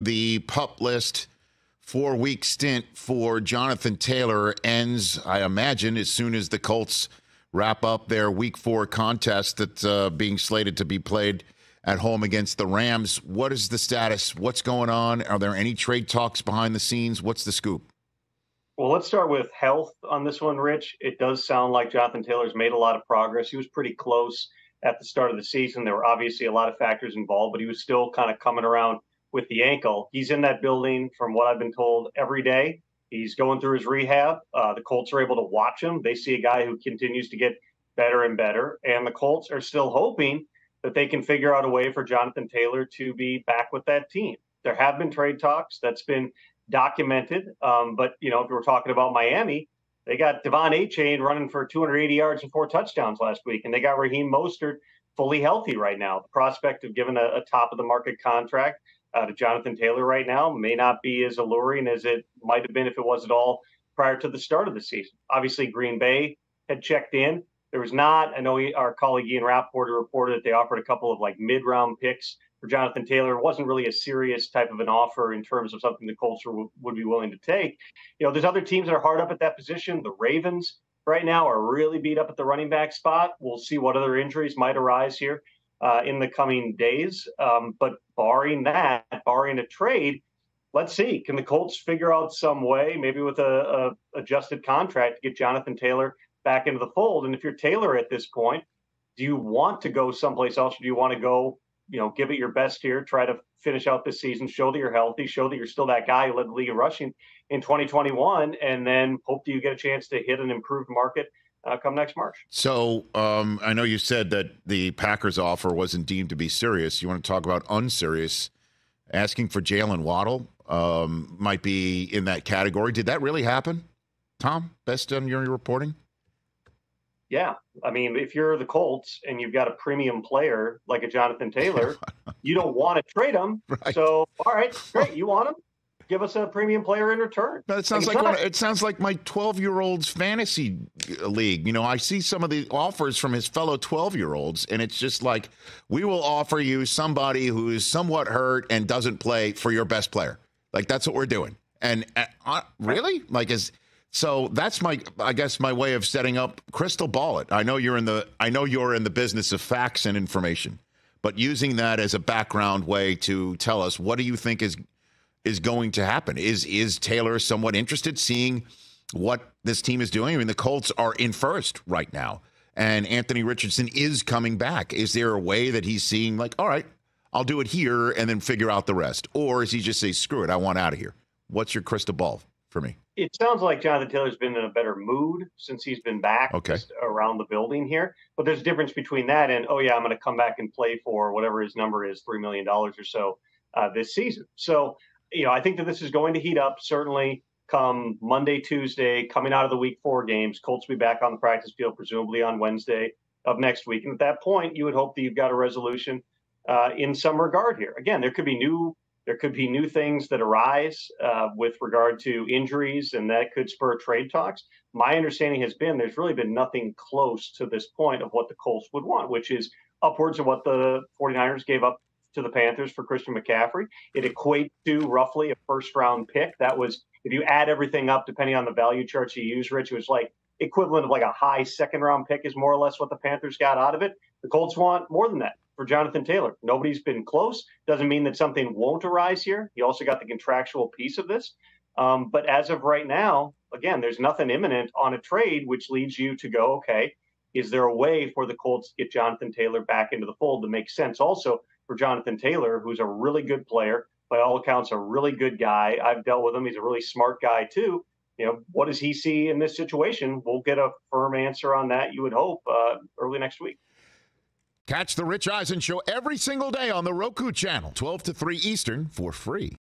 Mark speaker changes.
Speaker 1: The PUP list 4-week stint for Jonathan Taylor ends, I imagine, as soon as the Colts wrap up their Week 4 contest that's being slated to be played at home against the Rams. What is the status? What's going on? Are there any trade talks behind the scenes? What's the scoop?
Speaker 2: Well, let's start with health on this one, Rich. It does sound like Jonathan Taylor's made a lot of progress. He was pretty close at the start of the season. There were obviously a lot of factors involved, but he was still kind of coming around with the ankle. He's in that building, from what I've been told, every day. He's going through his rehab. The Colts are able to watch him. They see a guy who continues to get better and better. And the Colts are still hoping that they can figure out a way for Jonathan Taylor to be back with that team. There have been trade talks. That's been documented. But, if we're talking about Miami, they got Devon Achane running for 280 yards and 4 touchdowns last week. And they got Raheem Mostert fully healthy right now. The prospect of giving a top-of-the-market contract to Jonathan Taylor right now may not be as alluring as it might have been if it was at all prior to the start of the season. Obviously, Green Bay had checked in. There was not, I know our colleague Ian Rappaport reported that they offered a couple of mid-round picks for Jonathan Taylor. It wasn't really a serious type of an offer in terms of something the Colts would be willing to take. There's other teams that are hard up at that position. The Ravens right now are really beat up at the running back spot. We'll see what other injuries might arise here in the coming days. But barring a trade, let's see. Can the Colts figure out some way, maybe with a adjusted contract, to get Jonathan Taylor back into the fold? And if you're Taylor at this point, do you want to go someplace else, or do you want to go, give it your best here, try to finish out this season, show that you're healthy, show that you're still that guy who led the league in rushing in 2021, and then hope that you get a chance to hit an improved market come next March? So
Speaker 1: I know you said that the Packers offer wasn't deemed to be serious. You want to talk about unserious? Asking for Jalen Waddle might be in that category. Did that really happen, Tom? Best on your reporting?
Speaker 2: Yeah. I mean, if you're the Colts and you've got a premium player like a Jonathan Taylor, you don't want to trade him. Right. So, all right, great. You want him? Give us a premium player in return.
Speaker 1: But it sounds like my 12-year-old's fantasy league. I see some of the offers from his fellow 12-year-olds, and it's just like, we will offer you somebody who is somewhat hurt and doesn't play for your best player. Like, that's what we're doing. And really? So that's my way of setting up crystal ball it. I know you're in the business of facts and information, but using that as a background way to tell us, what do you think is going to happen? Is Taylor somewhat interested seeing what this team is doing? I mean, the Colts are in first right now, and Anthony Richardson is coming back. Is there a way that he's seeing all right, I'll do it here and then figure out the rest? Or is he just say, screw it, I want out of here? What's your crystal ball for me?
Speaker 2: It sounds like Jonathan Taylor's been in a better mood since he's been back just around the building here. But there's a difference between that and, I'm going to come back and play for whatever his number is, $3 million or so this season. So, I think that this is going to heat up, certainly come Monday, Tuesday, coming out of the Week 4 games. Colts will be back on the practice field, presumably on Wednesday of next week. And at that point, you would hope that you've got a resolution in some regard here. Again, there could be new things that arise with regard to injuries, and that could spur trade talks. My understanding has been there's really been nothing close to this point of what the Colts would want, which is upwards of what the 49ers gave up to the Panthers for Christian McCaffrey. It equates to roughly a first-round pick. That was, if you add everything up, depending on the value charts you use, Rich, it was equivalent of a high second-round pick is more or less what the Panthers got out of it. The Colts want more than that for Jonathan Taylor. Nobody's been close. Doesn't mean that something won't arise here. He also got the contractual piece of this. But as of right now, again, there's nothing imminent on a trade, which leads you to go, okay, is there a way for the Colts to get Jonathan Taylor back into the fold that makes sense also for Jonathan Taylor, who's a really good player, by all accounts, a really good guy. I've dealt with him. He's a really smart guy, too. What does he see in this situation? We'll get a firm answer on that, you would hope, early next week.
Speaker 1: Catch the Rich Eisen Show every single day on the Roku channel, 12 to 3 Eastern, for free.